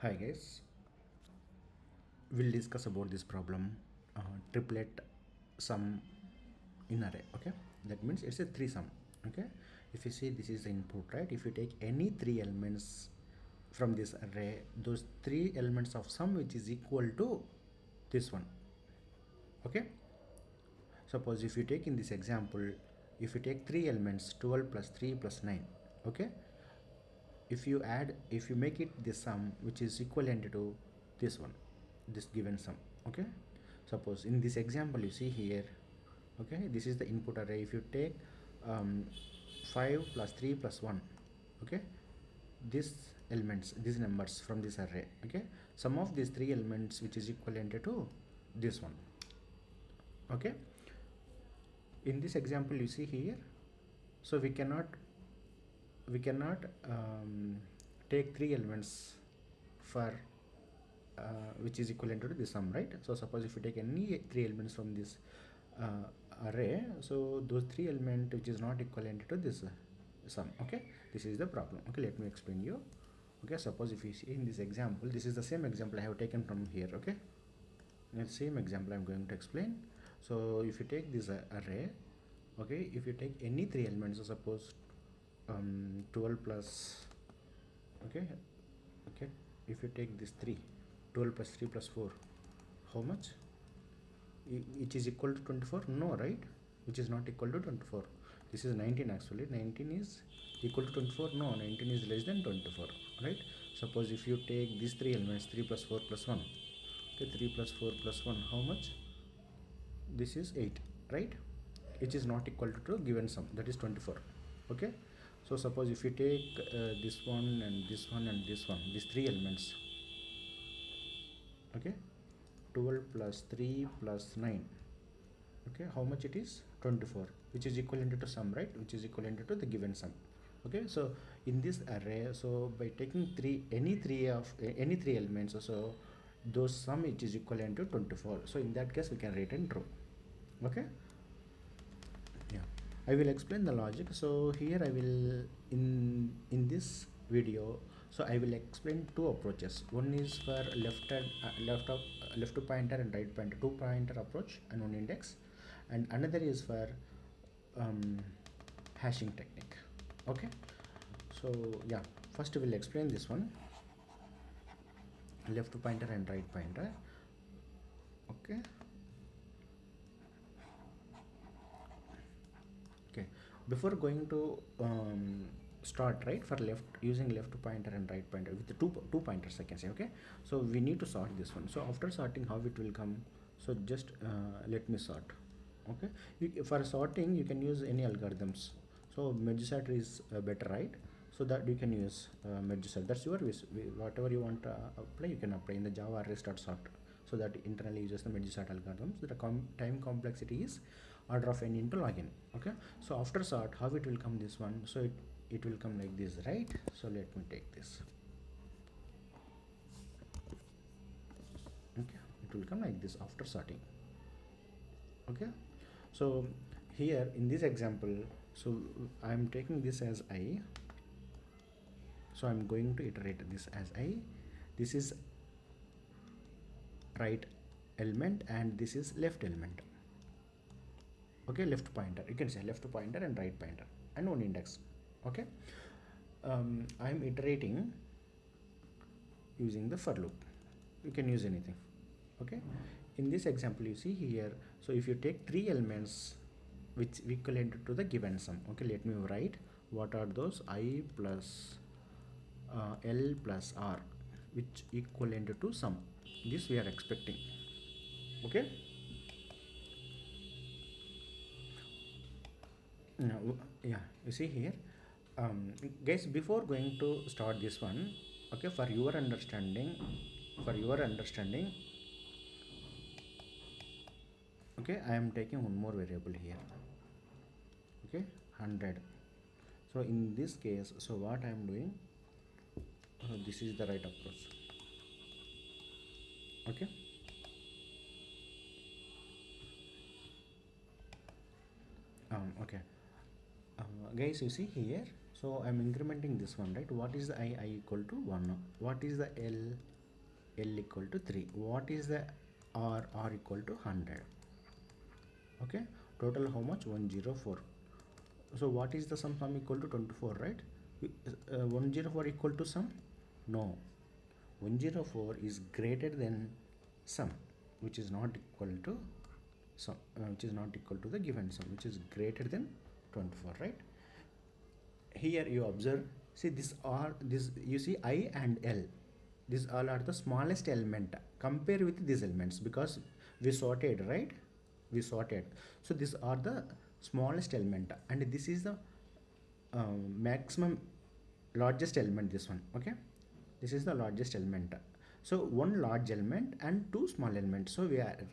Hi guys, we'll discuss about this problem, triplet sum in array. Okay, that means it's a three sum. Okay, if you see this is the input, right? If you take any three elements from this array, those three elements of sum which is equal to this one. Okay, suppose if you take in this example, if you take three elements 12 plus 3 plus 9. Okay, if you make it the sum which is equivalent to this one, this given sum. Okay, suppose in this example you see here, okay, this is the input array. If you take 5 plus 3 plus 1, okay, these elements, these numbers from this array, okay, sum of these three elements which is equivalent to this one. Okay, in this example you see here, so we cannot take three elements for which is equivalent to the sum, right? So suppose if you take any three elements from this array, so those three elements which is not equivalent to this sum. Okay, this is the problem. Okay, let me explain you. Okay, suppose if you see in this example, this is the same example I have taken from here. Okay, the same example I'm going to explain. So if you take this array, okay, if you take any three elements, so suppose 12 plus, okay, okay, if you take this 3, 12 plus 3 plus 4, how much? Which is equal to 24? No, right? Which is not equal to 24. This is 19 actually. 19 is equal to 24? No, 19 is less than 24, right? Suppose if you take these three elements, 3 plus 4 plus 1, okay, 3 plus 4 plus 1, how much? This is 8, right? Which is not equal to given sum, that is 24. Okay, so suppose if you take this one and this one and this one, these three elements, okay, 12 plus 3 plus 9, okay, how much it is? 24, which is equivalent to sum, right? Which is equivalent to the given sum. Okay, so in this array, so by taking any three elements, so those sum which is equivalent to 24, so in that case we can return true. Okay, yeah, I will explain the logic. So here I will in this video, so I will explain two approaches. One is for left to pointer and right pointer, two pointer approach and one index, and another is for hashing technique. Okay, so yeah, first we will explain this one, left to pointer and right pointer. Okay, okay, before going to start, right, for left using left pointer and right pointer with the two pointers I can say. Okay, so we need to sort this one. So after sorting, how it will come? So just let me sort. Okay, for sorting you can use any algorithms. So merge sort is better, right? So that you can use merge sort. That's your wish. Whatever you want to apply, you can apply in the Java array start sort. So that internally uses the merge sort algorithms. The time complexity is order of n into log n. Okay, so after sort, how it will come this one? So it will come like this, right? So let me take this. Okay, it will come like this after sorting. Okay, so here in this example, so I am taking this as I, so I'm going to iterate this as I. This is right element and this is left element. Okay, left pointer, you can say left pointer and right pointer and one index. Okay, I'm iterating using the for loop. You can use anything. Okay, in this example you see here, so if you take three elements which equivalent to the given sum, okay, let me write what are those. I plus L plus R which equivalent to sum, this we are expecting. Okay, now yeah, you see here, guys, before going to start this one, okay, for your understanding, okay, I am taking one more variable here. Okay, 100. So in this case, so what I am doing, this is the right approach. Okay, okay, guys, you see here, so I'm incrementing this one, right? What is the I equal to 1? What is the L? L equal to 3. What is the R equal to 100. Okay, total how much? 104. So what is the sum equal to 24, right? 104 equal to sum? No, 104 is greater than sum, which is not equal to sum, which is not equal to the given sum, which is greater than 24, right? Here you observe, see this are this, you see I and L, these all are the smallest element compare with these elements, because we sorted, right? We sorted, so these are the smallest element, and this is the maximum largest element, this one. Okay, this is the largest element. So one large element and two small elements, so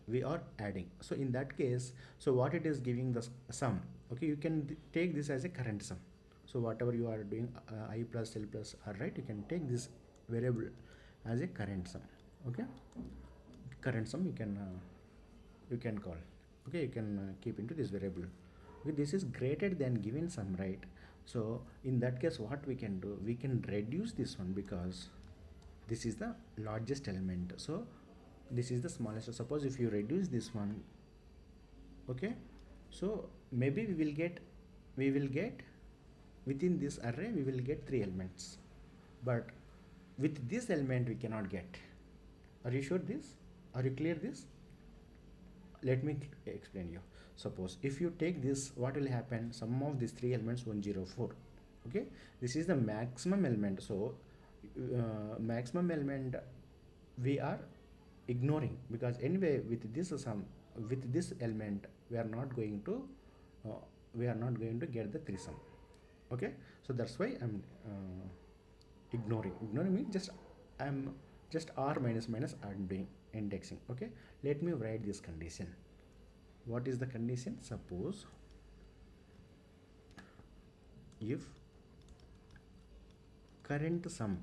we are adding. So in that case, so what it is giving the sum. Okay, you can take this as a current sum. So whatever you are doing, I plus L plus R, right, you can take this variable as a current sum. Okay, current sum you can call. Okay, you can keep into this variable. Okay, this is greater than given sum, right? So in that case, what we can do, we can reduce this one, because this is the largest element, so this is the smallest. So suppose if you reduce this one, okay, so maybe we will get within this array we will get 3 elements, but with this element we cannot get. Are you sure this? Are you clear this? Let me explain you. Suppose if you take this, what will happen? Sum of these 3 elements 104. Okay, this is the maximum element. So maximum element we are ignoring, because anyway with this sum, with this element we are not going to get the 3 sum. Okay, so that's why I'm ignoring means just I'm just R minus minus I'm doing indexing. Okay, let me write this condition. What is the condition? Suppose if current sum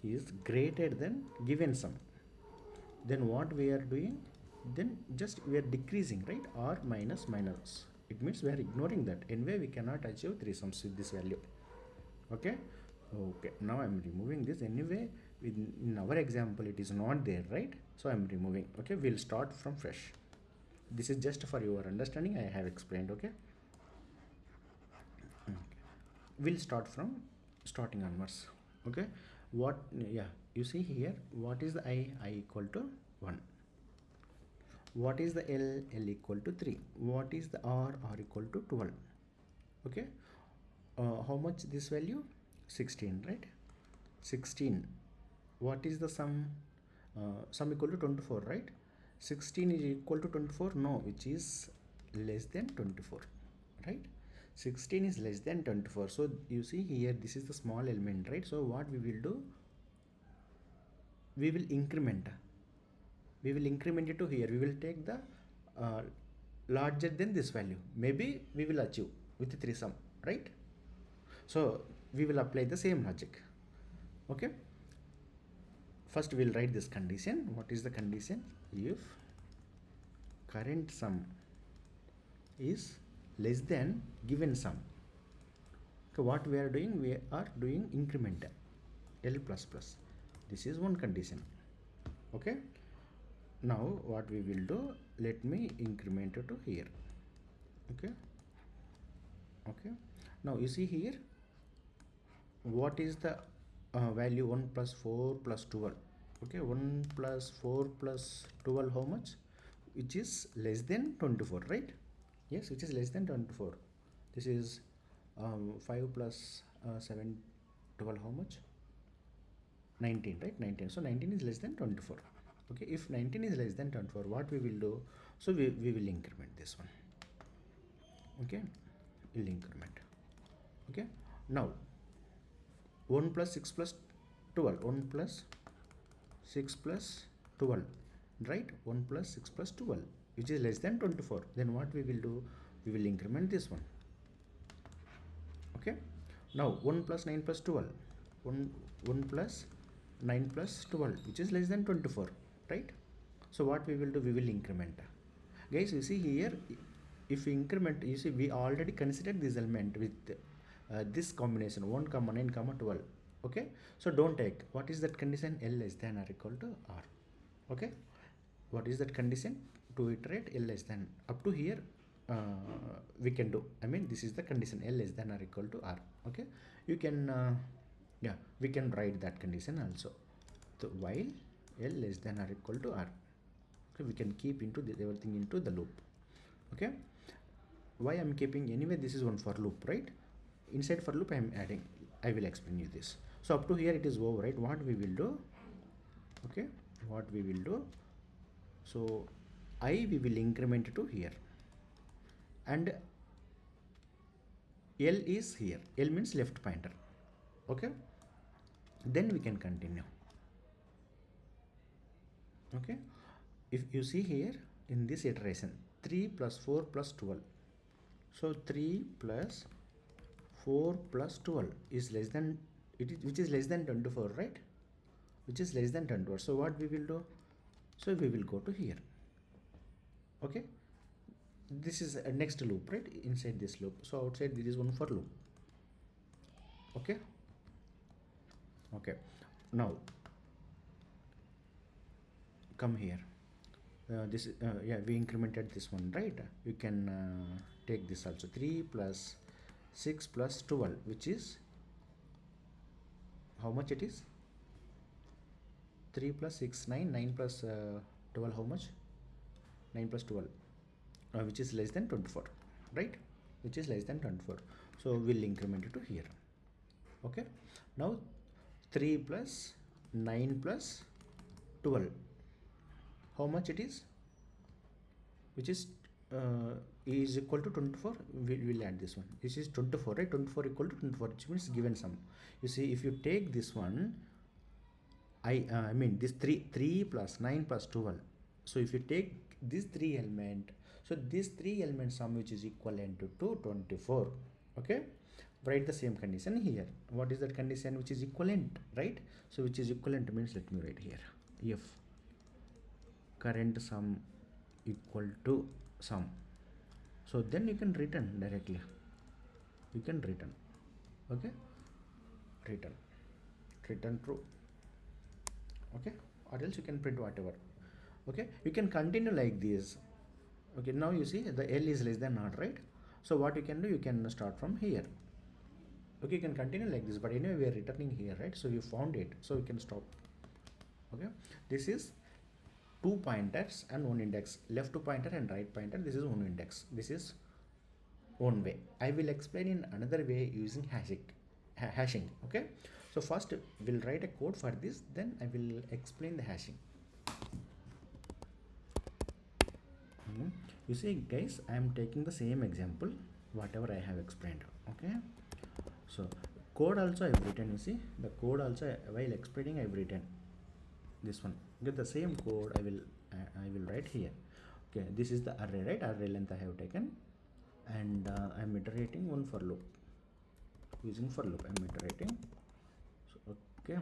is greater than given sum, then what we are doing, then just we are decreasing, right? R minus minus, it means we are ignoring that. Anyway we cannot achieve 3 sums with this value. Okay, okay, now I'm removing this. Anyway in our example it is not there, right? So I'm removing. Okay, we'll start from fresh. This is just for your understanding, I have explained. Okay, we'll start from starting onwards. Okay, what, yeah, you see here, what is the I equal to 1, what is the L equal to 3, what is the R equal to 12. Okay, how much this value? 16, right? 16. What is the sum? Sum equal to 24, right? 16 is equal to 24? No, which is less than 24, right? 16 is less than 24. So you see here, this is the small element, right? So what we will do, we will increment it to here. We will take the larger than this value. Maybe we will achieve with the 3 sum, right? So we will apply the same logic. Okay, first we'll write this condition. What is the condition? If current sum is less than given sum, so what we are doing, we are doing increment L plus plus. This is one condition. Okay, now what we will do, let me increment it to here. Okay, okay, now you see here, what is the value? 1 plus 4 plus 12. Okay, 1 plus 4 plus 12, how much? Which is less than 24, right? Yes, which is less than 24. This is 5 plus 7, 12, how much? 19, right? 19. So 19 is less than 24. Okay, if 19 is less than 24, what we will do? So we will increment this one. Okay, we'll increment. Okay, now 1 plus 6 plus 12, 1 plus 6 plus 12, right? 1 plus 6 plus 12, which is less than 24. Then what we will do, we will increment this one. Okay, now 1 plus 9 plus 12, 1 plus 9 plus 12, which is less than 24, right? So what we will do, we will increment. Guys, you see here, if we increment, you see we already considered this element with this combination 1 comma 9 comma 12. Okay, so don't take. What is that condition? L less than or equal to R. Okay, what is that condition? To iterate L less than, up to here we can do, I mean this is the condition, L less than or equal to R. Okay, you can yeah, we can write that condition also. So while L less than or equal to R, okay, we can keep into the, everything into the loop. Okay, why I'm keeping, anyway this is one for loop, right? Inside for loop I am adding, I will explain you this. So up to here it is over, right? What we will do, okay, what we will do, so I we will increment to here, and L is here, L means left pointer. Okay, then we can continue. Okay, if you see here in this iteration, 3 plus 4 plus 12, so 3 plus 4 plus 12 is less than, it is, which is less than 24, right? Which is less than 24. So what we will do, so we will go to here. Okay, this is a next loop, right? Inside this loop, so outside there is one for loop. Okay, okay, now come here. This yeah, we incremented this one, right? You can take this also, 3 plus 6 plus 12, which is how much it is? 3 plus 6 9, 9 plus 12, how much? 9 plus 12, which is less than 24, right? Which is less than 24, so we'll increment it to here. Okay, now 3 plus 9 plus 12, how much it is? Which is equal to 24. We will add this one, this is 24, right? 24 equal to 24, which means given sum. You see, if you take this one, I mean this 3 plus 9 plus 12, so if you take this 3 element, so this 3 element sum which is equivalent to 24. Okay, write the same condition here. What is that condition? Which is equivalent, right? So which is equivalent means, let me write here, if current sum equal to sum, so then you can return directly, you can return. Okay, return true. Okay, or else you can print whatever. Okay, you can continue like this. Okay, now you see the L is less than R, right? So what you can do, you can start from here. Okay, you can continue like this, but anyway we are returning here, right? So you found it, so you can stop. Okay, this is two pointers and one index, left pointer and right pointer. This is one index, this is one way. I will explain in another way using hashing. Okay, so first we'll write a code for this, then I will explain the hashing. You see guys, I am taking the same example whatever I have explained. Okay, so code also I've written. You see the code also, while explaining I've written this one. Get the same code I will write here. Okay, this is the array, right? Array length I have taken, and I'm iterating one for loop, using for loop I'm iterating. So okay,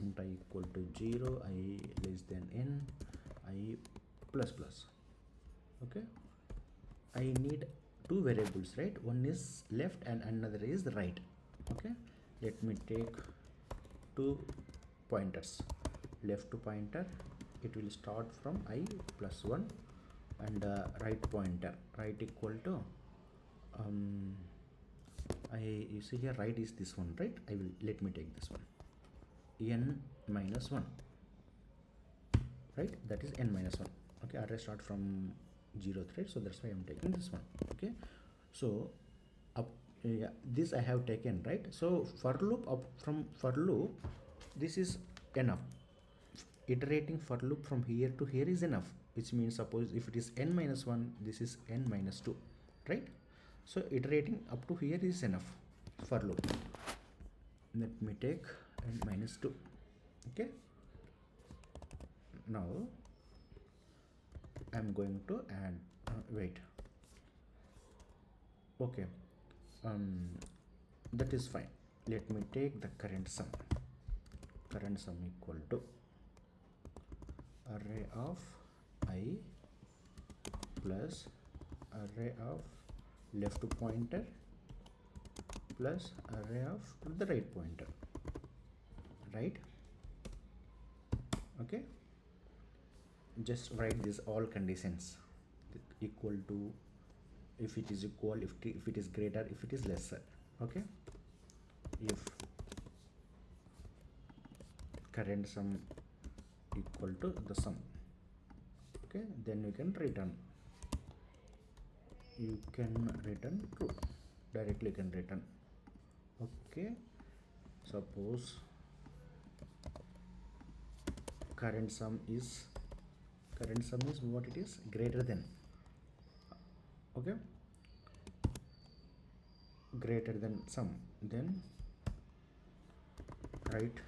int I equal to 0, I less than n, I plus plus. Okay, I need two variables, right? One is left and another is right. Okay, let me take two pointers. Left pointer, it will start from I plus 1, and right pointer, right equal to you see here, right is this one, right? I will, let me take this one, n minus 1, right? That is n minus 1. Okay, array start from 0th, right? So that's why I'm taking this one. Okay, so up yeah, this I have taken, right? So for loop, up from for loop, this is enough. Iterating for loop from here to here is enough, which means suppose if it is n minus 1, this is n minus 2, right? So iterating up to here is enough for loop. Let me take n minus 2. Okay, now I'm going to add wait. Okay, that is fine. Let me take the current sum equal to array of I plus array of left pointer plus array of the right pointer. right? Okay, just write this all conditions equal to, if it is equal, if it is greater, if it is lesser. Okay, if current sum equal to the sum, okay, then you can return true. Directly you can return. Okay, suppose current sum is what it is, greater than, okay, greater than sum, then write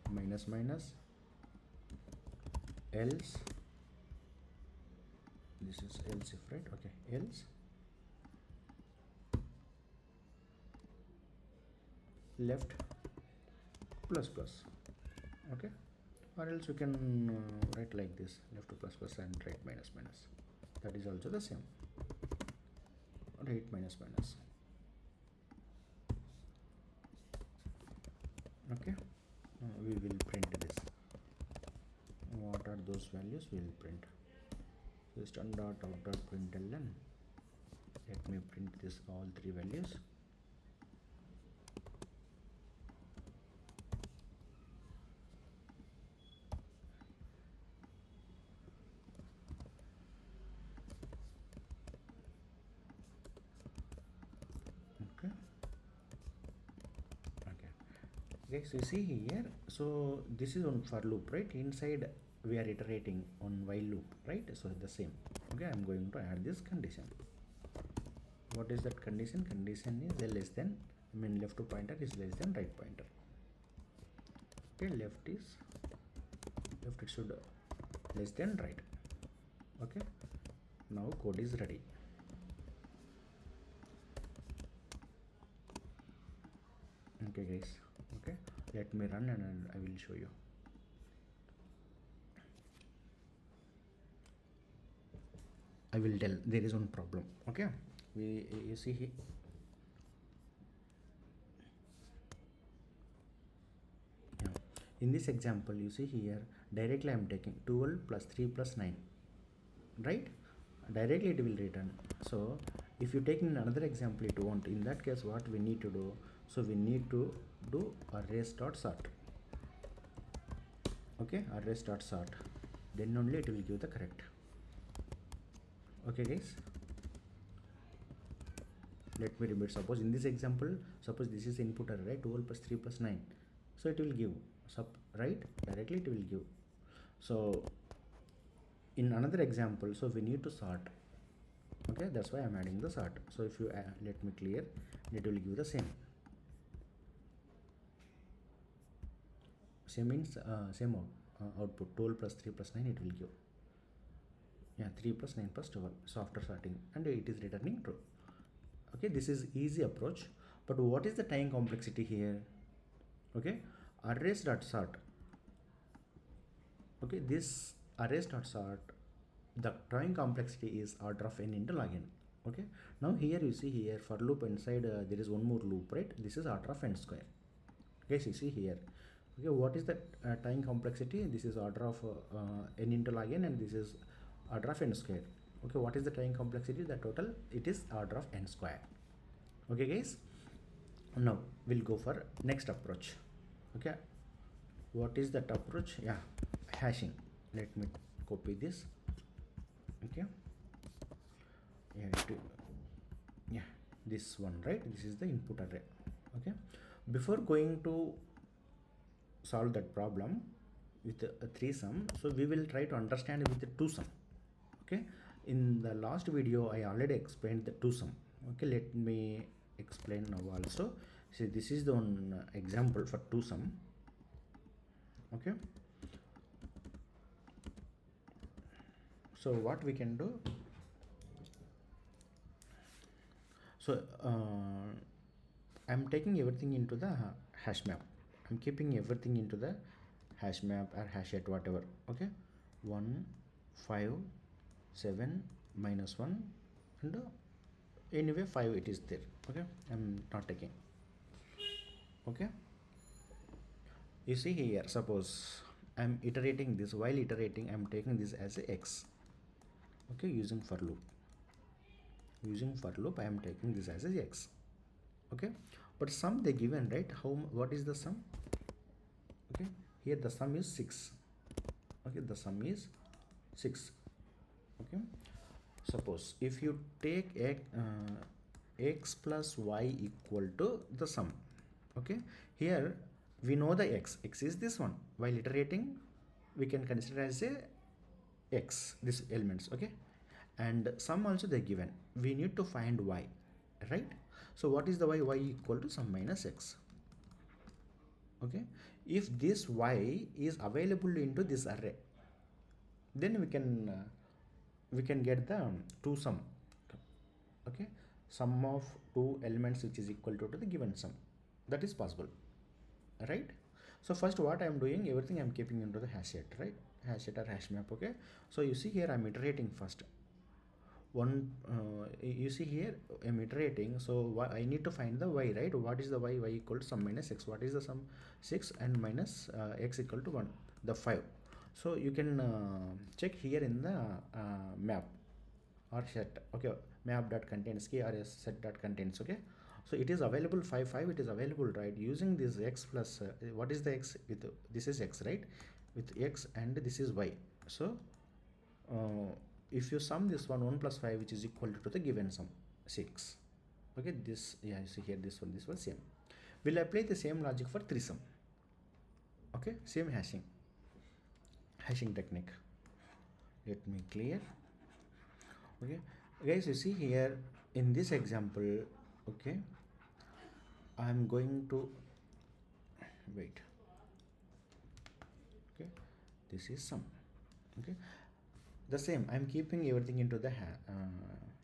minus minus, else, this is else if, right? Okay, else left plus plus. Okay, or else you can write like this, left to plus plus and right minus minus, that is also the same, right minus minus. Okay, we will print this. What are those values? We will print system dot out dot println. Let me print this all three values. Okay, okay guys, you see here, so this is on for loop, right? Inside we are iterating on while loop, right? So the same. Okay, I'm going to add this condition. What is that condition? Condition is less than, I mean left to pointer is less than right pointer. Okay, left it should less than right. Okay, now code is ready. Okay guys, okay, let me run and I will show you. I will tell there is one problem. Okay, you see here, yeah, in this example you see here, directly I am taking 12 plus 3 plus 9, right? Directly it will return. So if you take in another example it won't. In that case what we need to do, so we need to do arrays dot sort. Okay, arrays dot sort, then only it will give the correct. Okay guys, let me repeat. Suppose in this example, suppose this is input array 12 plus 3 plus 9, so it will give right, directly it will give. So in another example, so we need to sort. Okay, that's why I'm adding the sort. So if you let me clear, it will give the same means same output, 12 plus 3 plus 9 it will give, yeah, 3 plus 9 plus 12. So after sorting, and it is returning true. Okay, this is easy approach, but what is the time complexity here? Okay, arrays dot sort. Okay, this arrays dot sort, the time complexity is order of n into log n. Okay, now here you see here for loop inside there is one more loop, right? This is order of n square. Guys, you see here. Okay, what is the time complexity? This is order of n into log n, and this is order of n square. Okay, what is the time complexity? The total, it is order of n square. Okay guys, now we'll go for next approach. Okay, what is that approach? Yeah, hashing. Let me copy this. Okay, yeah, this one, right? This is the input array. Okay, before going to solve that problem with a 3 sum, so we will try to understand with the 2 sum. Okay, in the last video I already explained the 2 sum. Okay, let me explain now also. See, this is the one example for 2 sum. Okay, so what we can do, so I'm taking everything into the hash map. I'm keeping everything into the hash map or hashet, whatever. Okay, 1 5 7 minus 1, and anyway 5 it is there. Okay, I'm not taking. Okay, You see here, suppose I'm iterating this. While iterating, I'm taking this as a x. Okay, using for loop. Using for loop, I am taking this as a x. Okay, but sum they given, right? What is the sum? Okay, here the sum is 6. Okay, the sum is 6. Okay, suppose if you take x plus y equal to the sum. Okay, here we know the x is this one. While iterating, we can consider as a x this elements. Okay, and sum also they given. We need to find y, right? So what is the y equal to sum minus x. Okay, if this y is available into this array, then we can get the two sum. Okay, sum of two elements which is equal to the given sum. That is possible, right? So first what I am doing, everything I am keeping into the hash set, right? Hash set or hash map. Okay, so you see here I am iterating first. You see here I'm iterating, so I need to find the y, right? What is the y equal to sum minus x. What is the sum? 6 and minus x equal to 1, the 5. So you can check here in the map or set. Okay, map dot contains key or set dot contains. Okay, so it is available 5 it is available, right? Using this x plus what is the x with this is x, right? With x and this is y. So if you sum this 1 plus 5 which is equal to the given sum 6. Okay, this, yeah, you see here this one same. We'll apply the same logic for 3 sum. Okay, same hashing technique. Let me clear. Okay guys, you see here in this example, okay, I'm going to wait. Okay, this is sum. Okay, the same I'm keeping everything into the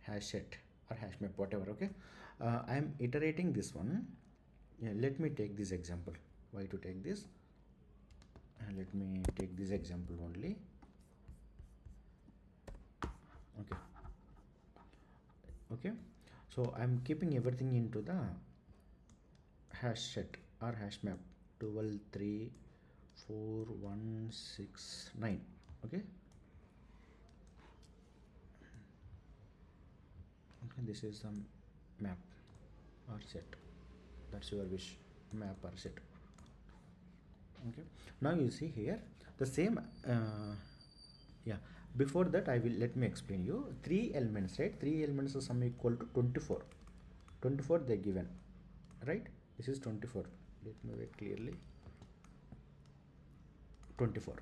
hash set or hash map, whatever. Okay, I'm iterating this one. Yeah, let me take this example. Why to take this? Let me take this example only. Okay, okay, so I'm keeping everything into the hash set or hash map 12 3 4 1 6 9. Okay, okay, this is some map or set. That's your wish, map or set. Okay, now you see here the same yeah, before that I will let me explain you 3 elements, right? 3 elements of sum equal to 24. 24 they given, right? This is 24. Let me write clearly. 24.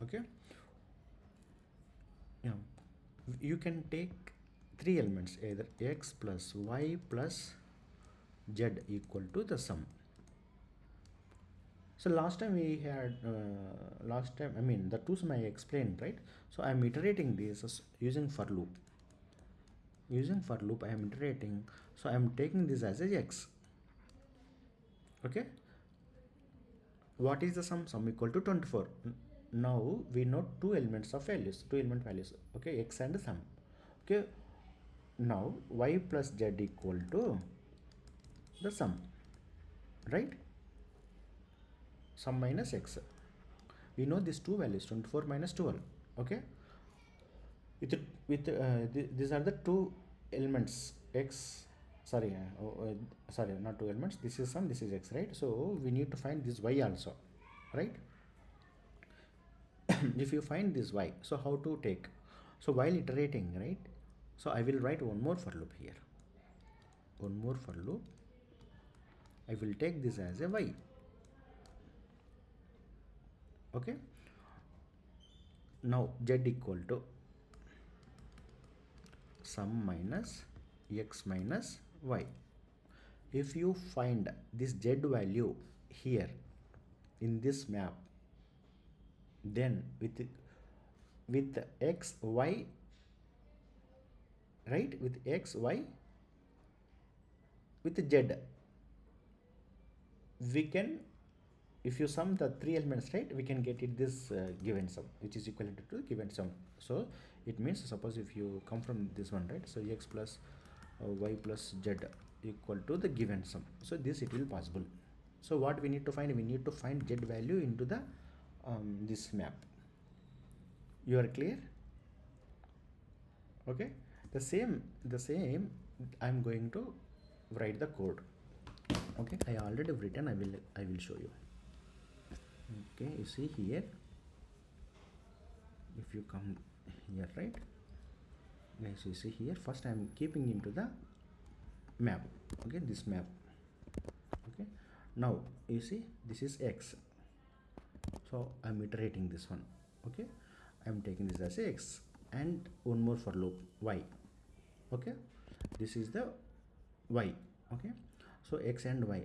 Okay, yeah, you can take 3 elements, either x plus y plus z equal to the sum. So last time we had I mean the two sum I explained, right? So I'm iterating this using for loop. Using for loop I am iterating, so I am taking this as a x. Okay, what is the sum equal to 24. Now we know two element values. Okay, x and sum. Okay, now y plus z equal to the sum, right? Sum minus x. We know these two values, 24 minus 12. Okay, these are the two elements x. Sorry, not two elements. This is sum, this is x, right? So we need to find this y also, right? If you find this y, so how to take? So while iterating, right? So I will write one more for loop here. One more for loop. I will take this as a y. Okay, now z equal to sum minus x minus y. If you find this z value here in this map, then with x y, right, with x y with z, we can, if you sum the 3 elements, right, we can get it this given sum which is equivalent to given sum. So it means, suppose if you come from this one, right, so x plus y plus z equal to the given sum, so this it will possible. So what we need to find? We need to find z value into the this map. You are clear? Okay. The same I'm going to write the code. Okay, I already written. I will show you. Okay, you see here, if you come here, right guys, you see here, first I'm keeping into the map. Okay, this map. Okay, now you see this is x, so I'm iterating this one. Okay, I'm taking this as x, and one more for loop y. Okay, this is the y. Okay, so x and y,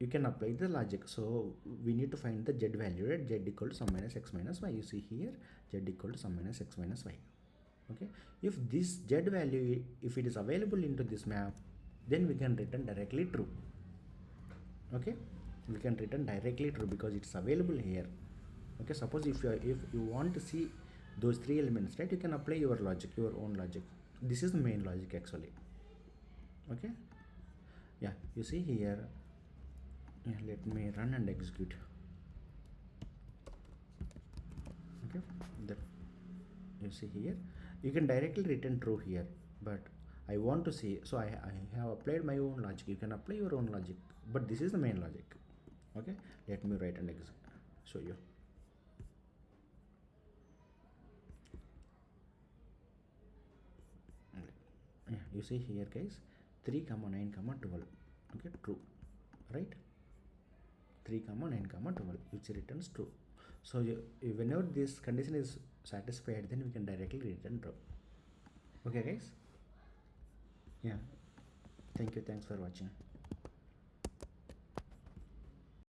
you can apply the logic. So we need to find the z value, right? Z equal to sum minus x minus y. You see here, z equal to sum minus x minus y. Okay, if this z value, if it is available into this map, then we can return directly true. Okay, we can return directly true because it's available here. Okay, suppose if you want to see those three elements, right, you can apply your logic, your own logic. This is the main logic actually. Okay, yeah, you see here. Yeah, let me run and execute. Okay, that you see here, you can directly return true here, but I want to see, so I have applied my own logic. You can apply your own logic, but this is the main logic. Okay, let me write and show you. Yeah, you see here guys, 3 comma 9 comma 12. Okay, true, right? 3 comma 9 comma 12, which returns true. So whenever this condition is satisfied, then we can directly return true. Okay guys, yeah, thank you, thanks for watching.